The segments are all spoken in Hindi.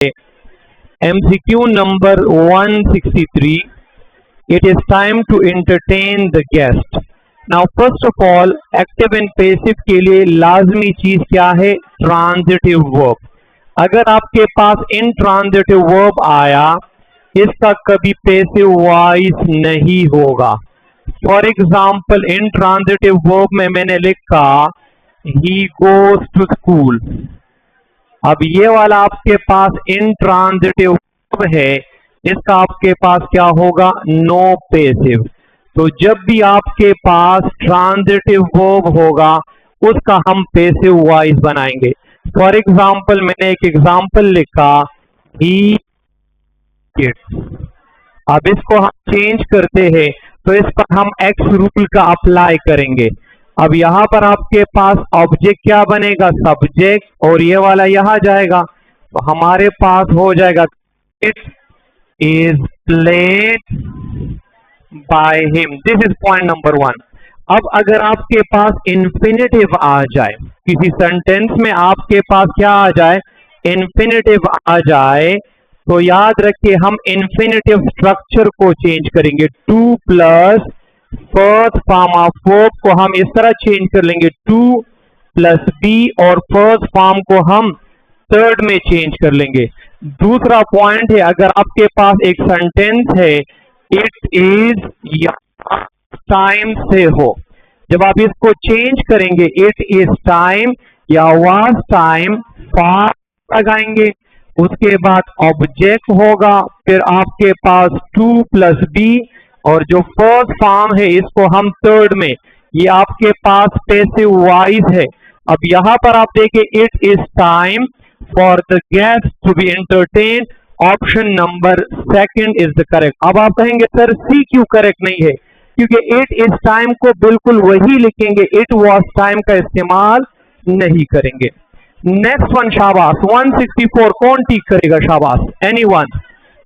MCQ number 163. It is time to entertain the guest. Now first of all, active and passive के लिए लाजमी चीज क्या है? Transitive verb. अगर आपके पास इंट्रांजिटिव वर्ब आया, इसका कभी पैसिव वॉइस नहीं होगा। फॉर एग्जाम्पल, इंट्रांजिटिव वर्ब में मैंने लिखा he goes to school। अब ये वाला आपके पास इंट्रांजिटिव वर्ब है, इसका आपके पास क्या होगा? No passive. तो जब भी आपके पास ट्रांजिटिव वर्ब होगा, उसका हम पैसिव वॉइस बनाएंगे। फॉर एग्जाम्पल, मैंने एक एग्जाम्पल लिखा ही किड्स। अब इसको हम चेंज करते हैं, तो इस पर हम एक्स रूल का अप्लाई करेंगे। अब यहां पर आपके पास ऑब्जेक्ट क्या बनेगा? सब्जेक्ट, और ये वाला यहां जाएगा, तो हमारे पास हो जाएगा it is played by him. This is point number 1। अब अगर आपके पास इंफिनिटिव आ जाए, किसी सेंटेंस में आपके पास क्या आ जाए? इंफिनिटिव आ जाए, तो याद रखिए हम इंफिनिटिव स्ट्रक्चर को चेंज करेंगे। Two plus first form of verb को हम इस तरह चेंज कर लेंगे, टू प्लस बी, और फर्स्ट फॉर्म को हम थर्ड में चेंज कर लेंगे। दूसरा पॉइंट है, अगर आपके पास एक सेंटेंस है इट इज टाइम से हो, जब आप इसको चेंज करेंगे इट इज टाइम या वाज टाइम, फॉर लगाएंगे, उसके बाद ऑब्जेक्ट होगा, फिर आपके पास टू प्लस बी, और जो फर्स्ट फॉर्म है इसको हम थर्ड में, ये आपके पास पैसिव वॉइस है। अब यहां पर आप देखिए it is time for the guest to be entertain, option number 2 is the correct. अब आप कहेंगे सर सी क्यों करेक्ट नहीं है? क्योंकि इट इज टाइम को बिल्कुल वही लिखेंगे, इट वॉज टाइम का इस्तेमाल नहीं करेंगे। नेक्स्ट वन, शाबाश 164, कौन ठीक करेगा? शाबाश, एनीवन।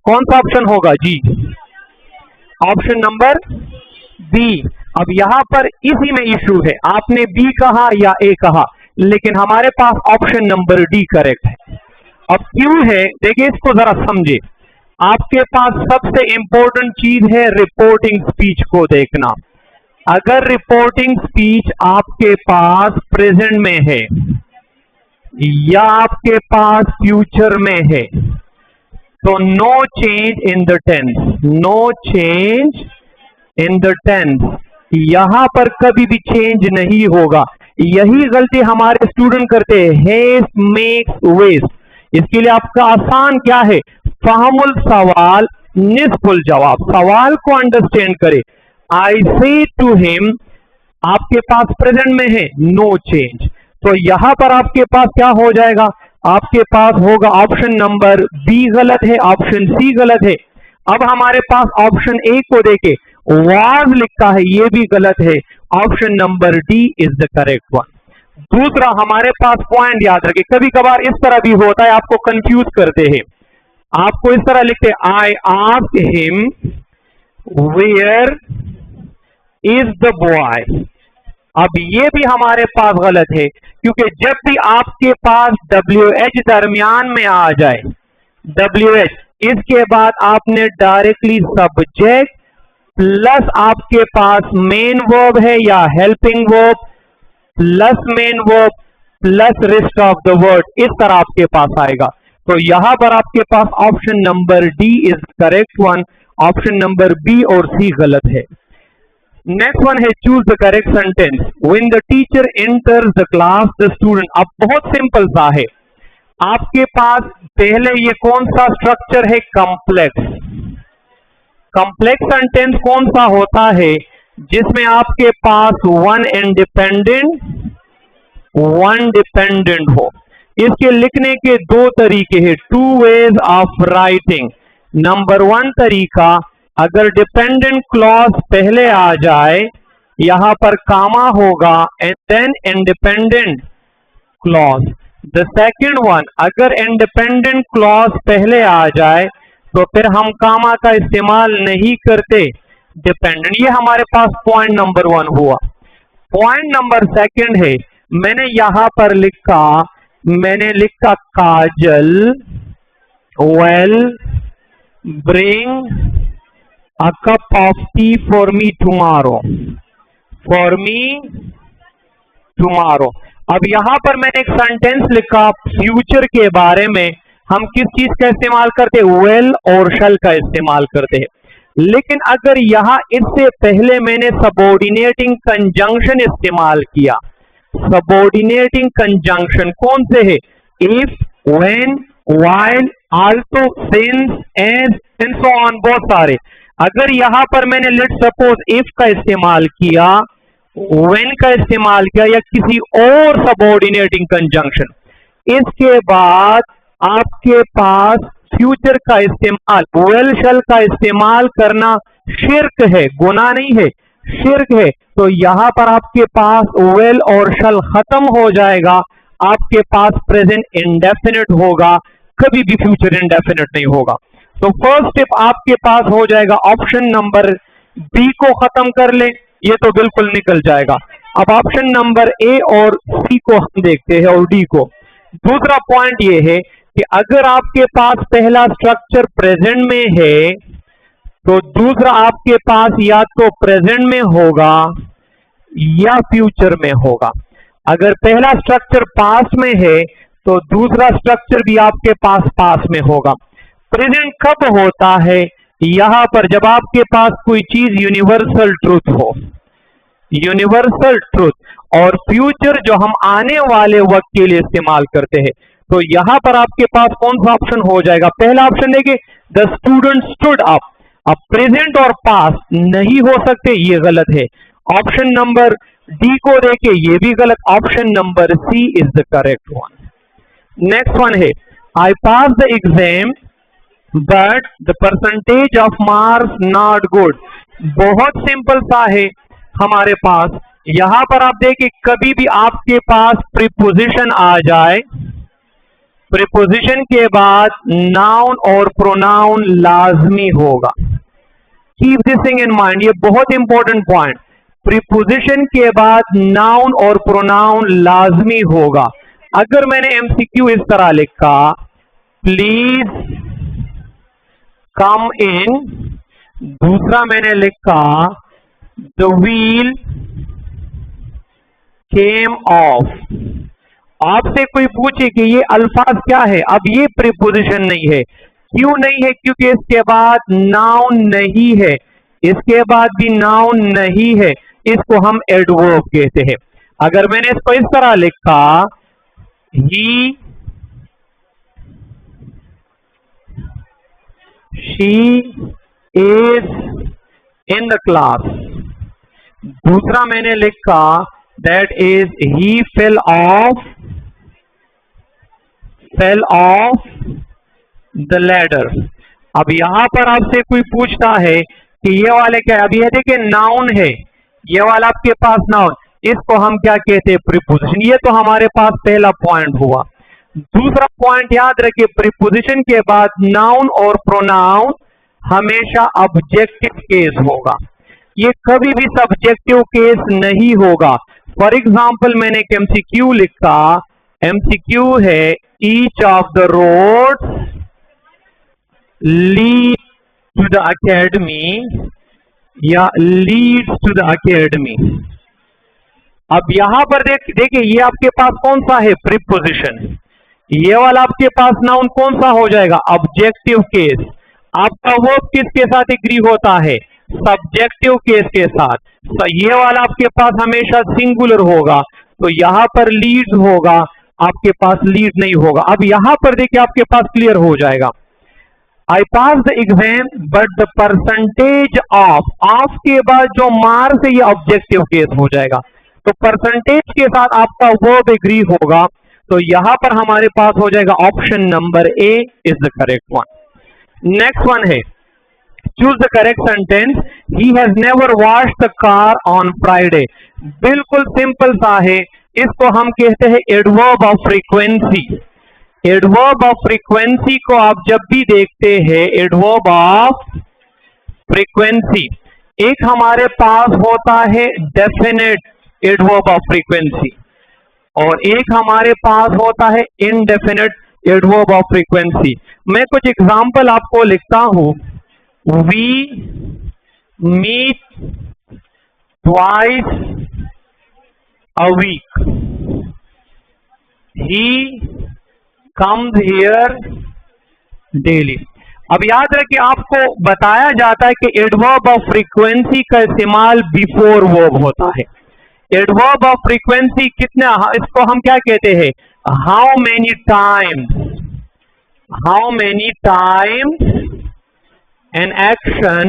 कौन सा ऑप्शन होगा जी? Option number B. अब यहां पर इसी में इशू है, आपने बी कहा या ए कहा, लेकिन हमारे पास ऑप्शन नंबर डी करेक्ट है। अब क्यों है? देखिए इसको जरा समझे। आपके पास सबसे इंपॉर्टेंट चीज है रिपोर्टिंग स्पीच को देखना। अगर रिपोर्टिंग स्पीच आपके पास प्रेजेंट में है या आपके पास फ्यूचर में है, तो no change in the tense, no change in the tense, यहां पर कभी भी चेंज नहीं होगा। यही गलती हमारे स्टूडेंट करते हैं, हेस्ट मेक्स वेस्ट। इसके लिए आपका आसान क्या है? फहमुल सवाल निस्फुल जवाब। सवाल को अंडरस्टैंड करे। आई से टू हिम, आपके पास प्रेजेंट में है नो चेंज, तो यहां पर आपके पास क्या हो जाएगा? आपके पास होगा ऑप्शन नंबर बी गलत है, ऑप्शन सी गलत है। अब हमारे पास ऑप्शन ए को देखे वाज लिखा है, ये भी गलत है, option number D is the correct one. दूसरा हमारे पास पॉइंट याद रखिए, कभी कभार इस तरह भी होता है, आपको कंफ्यूज करते हैं। आपको इस तरह लिखते I asked him where is the boy. अब ये भी हमारे पास गलत है, क्योंकि जब भी आपके पास WH दरमियान में आ जाए, WH, इसके बाद आपने डायरेक्टली सब्जेक्ट प्लस आपके पास मेन वर्ब है या helping verb plus main verb plus rest of the word, इस तरह आपके पास आएगा। तो यहां पर आपके पास option number D is correct one, option number B और सी गलत है। नेक्स्ट वन है choose the correct sentence. When the teacher enters the class the student. अब बहुत सिंपल सा है, आपके पास पहले ये कौन सा स्ट्रक्चर है? कॉम्प्लेक्स। कॉम्प्लेक्स सेंटेंस कौन सा होता है? जिसमें आपके पास वन इंडिपेंडेंट वन डिपेंडेंट हो। इसके लिखने के दो तरीके हैं, two ways of writing. Number 1 तरीका, अगर डिपेंडेंट क्लॉज पहले आ जाए, यहां पर कामा होगा and then independent clause. The second one, अगर इंडिपेंडेंट क्लॉज पहले आ जाए तो फिर हम कामा का इस्तेमाल नहीं करते, डिपेंडेंट। ये हमारे पास पॉइंट नंबर 1 हुआ। पॉइंट नंबर 2 है, मैंने यहां पर लिखा काजल well, bring a cup of tea for me tomorrow. For me tomorrow. अब यहां पर मैंने एक सेंटेंस लिखा फ्यूचर के बारे में। हम किस चीज का इस्तेमाल करते हैं? वेल और शल का इस्तेमाल करते हैं। लेकिन अगर यहां इससे पहले मैंने सबऑर्डिनेटिंग कंजंक्शन इस्तेमाल किया, सबऑर्डिनेटिंग कंजंक्शन कौन से है? If, when, while, also, since, as and so on, बहुत सारे। अगर यहां पर मैंने लेट सपोज इफ का इस्तेमाल किया, व्हेन का इस्तेमाल किया या किसी और सबऑर्डिनेटिंग कंजंक्शन, इसके बाद आपके पास फ्यूचर का इस्तेमाल, वेल शल का इस्तेमाल करना शिर्क है, गुनाह नहीं है, शिर्क है। तो यहां पर आपके पास वेल और शल खत्म हो जाएगा, आपके पास प्रेजेंट इंडेफिनिट होगा, कभी भी फ्यूचर इंडेफिनिट नहीं होगा। तो फर्स्ट स्टेप आपके पास हो जाएगा, ऑप्शन नंबर बी को खत्म कर ले, ये तो बिल्कुल निकल जाएगा। अब ऑप्शन नंबर ए और सी को हम देखते हैं और डी को। दूसरा पॉइंट ये है कि अगर आपके पास पहला स्ट्रक्चर प्रेजेंट में है तो दूसरा आपके पास या तो प्रेजेंट में होगा या फ्यूचर में होगा। अगर पहला स्ट्रक्चर पास्ट में है तो दूसरा स्ट्रक्चर भी आपके पास पास्ट में होगा। प्रेजेंट कब होता है? यहां पर जब आपके पास कोई चीज यूनिवर्सल ट्रूथ हो, यूनिवर्सल ट्रूथ। और फ्यूचर जो हम आने वाले वक्त के लिए इस्तेमाल करते हैं। तो यहां पर आपके पास कौन सा ऑप्शन हो जाएगा? पहला ऑप्शन देखिए, द स्टूडेंट स्टूड अप। अब प्रेजेंट और पास्ट नहीं हो सकते, ये गलत है। ऑप्शन नंबर डी को देखिए, ये भी गलत। Option number C is the correct one. Next one है, I pass the exam but the percentage of marks not good. बहुत सिंपल सा है हमारे पास। यहां पर आप देखिए, कभी भी आपके पास प्रीपोजिशन आ जाए, प्रीपोजिशन के बाद नाउन और प्रोनाउन लाजमी होगा। Keep this thing in mind, ये बहुत इंपॉर्टेंट पॉइंट। प्रीपोजिशन के बाद नाउन और प्रोनाउन लाजमी होगा। अगर मैंने एमसीक्यू इस तरह लिखा, प्लीज कम इन, दूसरा मैंने लिखा द व्हील केम ऑफ। आपसे कोई पूछे कि ये अल्फाज क्या है, अब ये प्रीपोजिशन नहीं है। क्यों नहीं है? क्योंकि इसके बाद नाउन नहीं है, इसके बाद भी नाउन नहीं है, इसको हम एडवर्ब कहते हैं। अगर मैंने इसको इस तरह लिखा, he, she is in the class. दूसरा मैंने लिखा that is he fail of the ladder. अब यहां पर आपसे कोई पूछता है कि ये वाले क्या है? अब ये देखिए नाउन है, ये वाला आपके पास नाउन, इसको हम क्या कहते हैं? प्रीपोजिशन। ये तो हमारे पास पहला पॉइंट हुआ। दूसरा पॉइंट याद रखिए, प्रीपोजिशन के बाद नाउन और प्रोनाउन हमेशा ऑब्जेक्टिव केस होगा, ये कभी भी सब्जेक्टिव केस नहीं होगा। फॉर एग्जाम्पल मैंने एक एमसीक्यू लिखा, एमसीक्यू है each of the road lead to the academy या लीड्स टू द अकेडमी। अब यहां पर देखिए, ये आपके पास कौन सा है? प्रीपोजिशन। ये वाला आपके पास नाउन कौन सा हो जाएगा? Objective case. आपका वर्ब किसके साथ एग्री होता है? सब्जेक्टिव केस के साथ। तो ये वाला आपके पास हमेशा सिंगुलर होगा, तो यहां पर लीड्स होगा, आपके पास लीड नहीं होगा। अब यहां पर देखिए आपके पास क्लियर हो जाएगा, I pass the exam but the percentage of के बाद जो मार्क्स है ये ऑब्जेक्टिव केस हो जाएगा। तो परसेंटेज के साथ आपका वर्ब एग्री होगा, तो यहां पर हमारे पास हो जाएगा option number A is the correct one. Next one है, choose the correct sentence, he has never washed the car on Friday. बिल्कुल सिंपल सा है, इसको हम कहते हैं adverb of frequency. Adverb of frequency को आप जब भी देखते हैं, एडवर्ब ऑफ फ्रीक्वेंसी, एक हमारे पास होता है डेफिनेट एडवर्ब ऑफ फ्रीक्वेंसी और एक हमारे पास होता है इनडेफिनेट एडवर्ब ऑफ फ्रीक्वेंसी। मैं कुछ एग्जाम्पल आपको लिखता हूं। We meet twice a week, he comes here daily. अब याद रखिए, आपको बताया जाता है कि एडवर्ब ऑफ फ्रीक्वेंसी का इस्तेमाल बिफोर वर्ब होता है। एडवर्ब ऑफ फ्रीक्वेंसी कितना, इसको हम क्या कहते हैं, how many times an action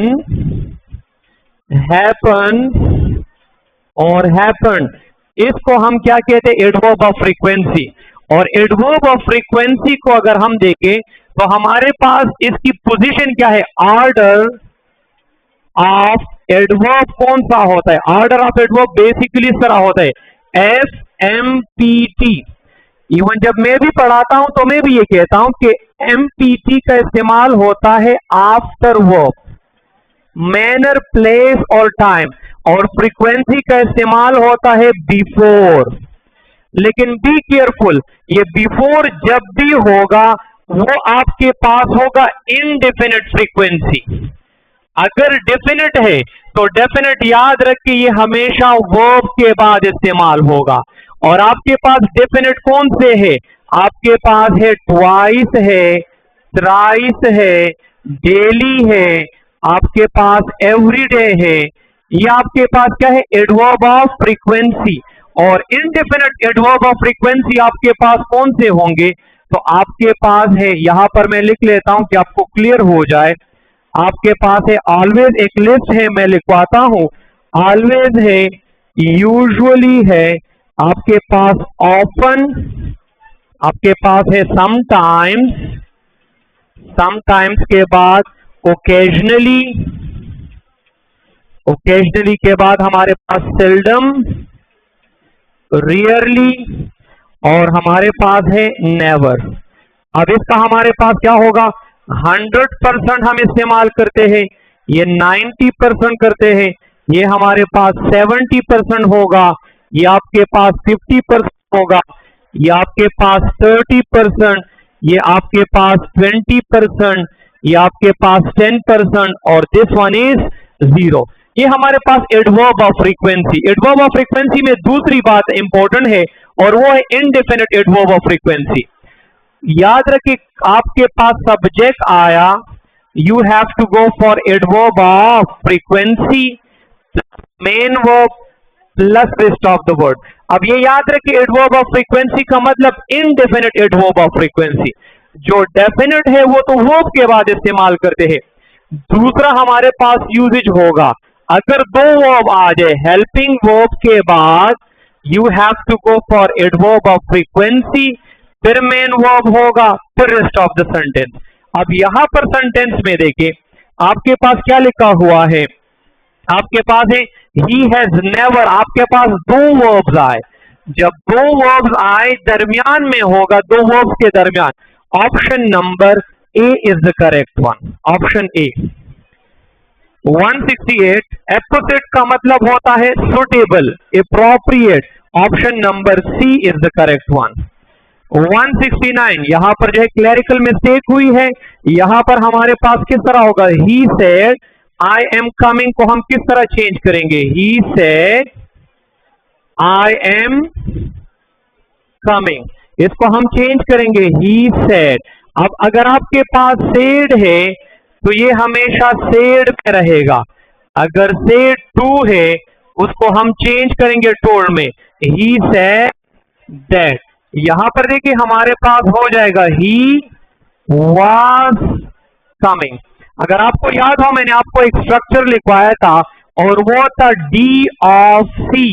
happen और हैपन, इसको हम क्या कहते हैं, एडवर्ब ऑफ फ्रीक्वेंसी। और एडवर्ब ऑफ फ्रीक्वेंसी को अगर हम देखें तो हमारे पास इसकी पोजीशन क्या है, ऑर्डर ऑफ एडवर्ब कौन सा होता है, ऑर्डर ऑफ एडवर्ब बेसिकली इस तरह होता है, FMPT। इवन जब मैं भी पढ़ाता हूं तो मैं भी ये कहता हूं कि MPT का इस्तेमाल होता है आफ्टर वर्ब, मैनर, प्लेस और टाइम, और फ्रीक्वेंसी का इस्तेमाल होता है बिफोर। लेकिन बी केयरफुल, ये बिफोर जब भी होगा वो आपके पास होगा इनडेफिनिट फ्रीक्वेंसी। अगर डेफिनेट है तो डेफिनेट याद रखिए ये हमेशा वर्ब के बाद इस्तेमाल होगा। और आपके पास डेफिनेट कौन से है, आपके पास है ट्वाइस है, थ्राइस है, डेली है, आपके पास एवरीडे है, ये आपके पास क्या है, एडवर्ब ऑफ फ्रीक्वेंसी। और इनडेफिनेट एडवर्ब ऑफ फ्रीक्वेंसी आपके पास कौन से होंगे, तो आपके पास है, यहां पर मैं लिख लेता हूं कि आपको क्लियर हो जाए। आपके पास है ऑलवेज, एक लिस्ट है मैं लिखवाता हूं, ऑलवेज है, यूजुअली है, आपके पास ऑफन, आपके पास है समटाइम्स, समटाइम्स के बाद ओकेजनली, ओकेजनली के बाद हमारे पास सेल्डम, रियरली, और हमारे पास है नेवर। अब इसका हमारे पास क्या होगा, 100% हम इस्तेमाल करते हैं, ये 90% करते हैं, ये हमारे पास 70% होगा, ये आपके पास 50% होगा, ये आपके पास 30%, ये आपके पास 20%, ये आपके पास 10%, और दिस वन इज 0। ये हमारे पास adverb of frequency. Adverb of frequency में दूसरी बात इंपॉर्टेंट है और वो है इनडेफिनिट एडवर्ब ऑफ फ्रीक्वेंसी। याद रखिए, आपके पास सब्जेक्ट आया, you have to go for adverb of frequency, main verb plus rest of the word. अब ये याद रखिए, एडवर्ब ऑफ फ्रीक्वेंसी का मतलब इनडेफिनिट एडवर्ब ऑफ फ्रीक्वेंसी। जो डेफिनेट है वो तो वर्ब के बाद इस्तेमाल करते हैं। दूसरा हमारे पास यूजेज होगा, अगर दो वर्ब आ जाए हेल्पिंग वर्ब के बाद, you have to go for adverb of frequency, फिर मेन वर्ब होगा, फिर रेस्ट ऑफ द सेंटेंस। अब यहां पर सेंटेंस में देखिए, आपके पास क्या लिखा हुआ है, आपके पास है ही हैज नेवर, आपके पास दो वर्ब्स आए। जब दो वर्ब्स आए दरमियान में होगा, दो वर्ब्स के दरमियान, option number A is the correct one, option A. 168 appropriate का मतलब होता है suitable, appropriate, option number C is the correct one. 169 यहां पर जो है क्लरिकल मिस्टेक हुई है, यहां पर हमारे पास किस तरह होगा, he said I am coming को हम किस तरह चेंज करेंगे, he said I am coming, इसको हम चेंज करेंगे ही सेड। अब अगर आपके पास सेड है तो ये हमेशा सेड में रहेगा, अगर सेड टू है उसको हम चेंज करेंगे टोल्ड में, ही सेड दैट। यहां पर देखिए हमारे पास हो जाएगा ही वाज कमिंग। अगर आपको याद हो, मैंने आपको एक स्ट्रक्चर लिखवाया था और वो था D of C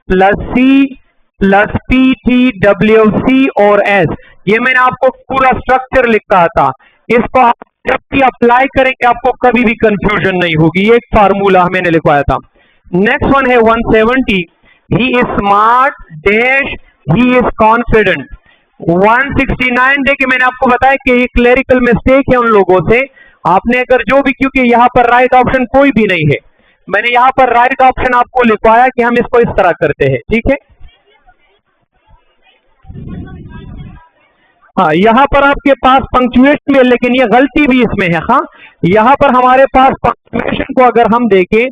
plus P T W C और एस। ये मैंने आपको पूरा स्ट्रक्चर लिखा था, इसको आप जब भी अप्लाई करेंगे आपको कभी भी कंफ्यूजन नहीं होगी, ये एक फार्मूला मैंने लिखवाया था। नेक्स्ट वन है 170, he is smart dash, he is confident. 169 देखिए मैंने आपको बताया कि ये क्लेरिकल मिस्टेक है उन लोगों से, आपने अगर जो भी, क्योंकि यहां पर राइट ऑप्शन कोई भी नहीं है, मैंने यहां पर राइट ऑप्शन आपको लिखवाया कि हम इसको इस तरह करते हैं, ठीक है। हाँ, यहाँ पर आपके पास पंक्चुएशन में, लेकिन ये गलती भी इसमें है। हाँ, यहाँ पर हमारे पास पंक्चुएशन को अगर हम देखें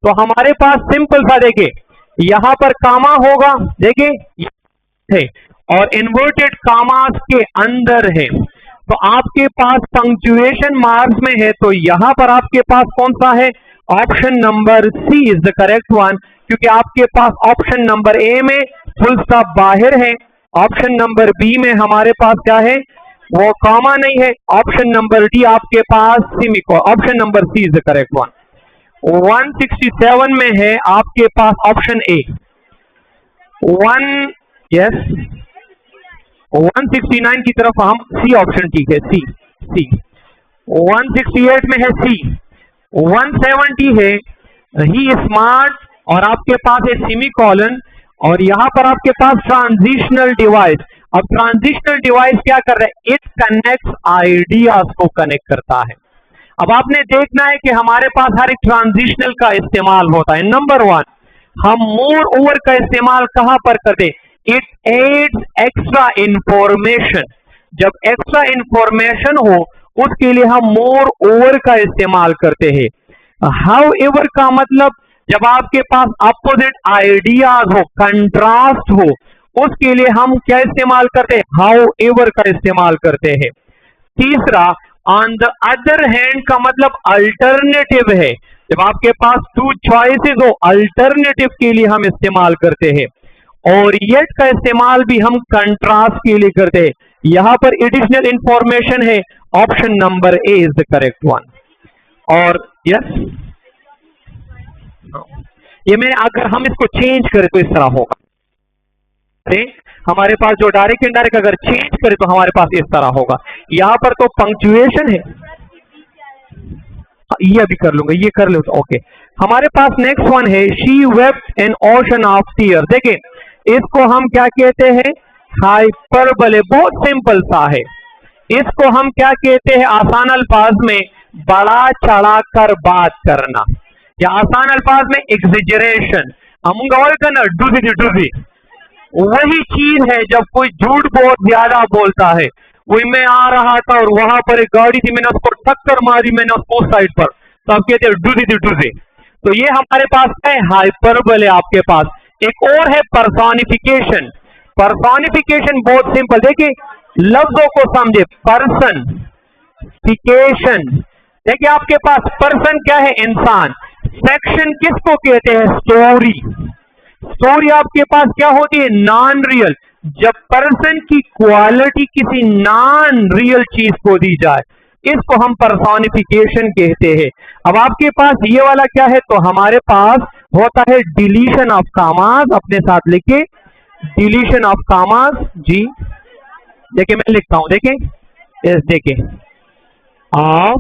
तो हमारे पास सिंपल सा देखें, यहाँ पर कामा होगा, देखिए है, और इन्वर्टेड कामास के अंदर है। तो आपके पास पंक्चुएशन मार्क्स में है, तो यहां पर आपके पास कौन सा है? Option number C is the correct one, क्योंकि आपके पास ऑप्शन नंबर ए में फुल स्टॉप बाहर है, ऑप्शन नंबर बी में हमारे पास क्या है, वो कॉमा नहीं है, ऑप्शन नंबर डी आपके पास semicolon, option number C is the correct one. 167 में है आपके पास ऑप्शन ए, 169 की तरफ हम सी ऑप्शन, ठीक है, सी सी। 168 में है सी, 170 है ही स्मार्ट, और आपके पास है सेमीकोलन, और यहां पर आपके पास ट्रांजिशनल डिवाइस। अब ट्रांजिशनल डिवाइस क्या कर रहा है? इट कनेक्ट्स आइडियाज को कनेक्ट करता है। अब आपने देखना है कि हमारे पास हर एक ट्रांजिशनल का इस्तेमाल होता है। नंबर वन, हम मोर ओवर का इस्तेमाल कहां पर करते? It adds extra information. जब एक्स्ट्रा इंफॉर्मेशन हो उसके लिए हम मोर ओवर का इस्तेमाल करते हैं। हाउ एवर का मतलब जब आपके पास अपोजिट आइडियाज हो, कंट्रास्ट हो, उसके लिए हम क्या इस्तेमाल करते हैं? हाउ एवर का इस्तेमाल करते हैं। तीसरा, ऑन द अदर हैंड का मतलब अल्टरनेटिव है। जब आपके पास टू चॉइसेस हो, अल्टरनेटिव के लिए हम इस्तेमाल करते हैं। और येट का इस्तेमाल भी हम कंट्रास्ट के लिए करते हैं। यहां पर एडिशनल इंफॉर्मेशन है, option number A is the correct one. और यस, ये मैं अगर हम इसको चेंज करें तो इस तरह होगा, हमारे पास जो डायरेक्ट इनडायरेक्ट अगर चेंज करें तो हमारे पास इस तरह होगा। यहां पर तो पंक्चुएशन है, ये अभी कर लूंगा, ये कर लो, ओके। हमारे पास नेक्स्ट वन है, she wept an ocean of tear. देखिए इसको हम क्या कहते हैं? हाइपरबले। बहुत सिंपल सा है। इसको हम क्या कहते हैं? आसान अल्फाज में बड़ा चढ़ाकर बात करना, या आसान अल्फाज में एग्जेजरेशन। डूजी वही चीज है जब कोई झूठ बहुत ज्यादा बोलता है। वही मैं आ रहा था और वहां पर एक गाड़ी थी, मैंने उसको टक्कर मारी, मैंने उसको साइड पर, तो आप कहते हैं डूजी। तो ये हमारे पास है हाइपरबले। आपके पास एक और है पर्सोनिफिकेशन। पर्सोनिफिकेशन बहुत सिंपल, देखिए लफ्जों को समझे। पर्सनिफिकेशन, देखिए आपके पास पर्सन क्या है? इंसान। सेक्शन किसको कहते हैं? स्टोरी। स्टोरी आपके पास क्या होती है? Non real. जब पर्सन की क्वालिटी किसी नॉन रियल चीज को दी जाए, इसको हम पर्सोनिफिकेशन कहते हैं। अब आपके पास ये वाला क्या है? तो हमारे पास होता है डिलीशन ऑफ कामास। अपने साथ लिखे, डिलीशन ऑफ कामास। जी देखिए मैं लिखता हूं, देखें, यस देखें, ऑफ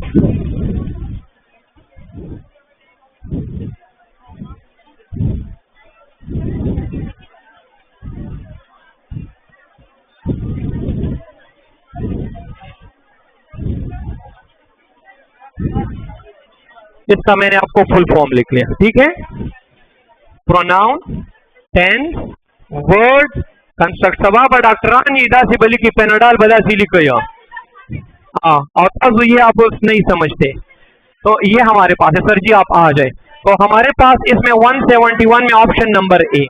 इसका मैंने आपको फुल फॉर्म लिख लिया, ठीक है। Pronoun, tense, word, construct. सबा डॉक्टरान इदा से बली की पेनाडाल बदा सी लिखो। हाँ, और अब ये आप नहीं समझते तो ये हमारे पास है। सर जी आप आ जाए। तो हमारे पास इसमें 171 में ऑप्शन नंबर ए।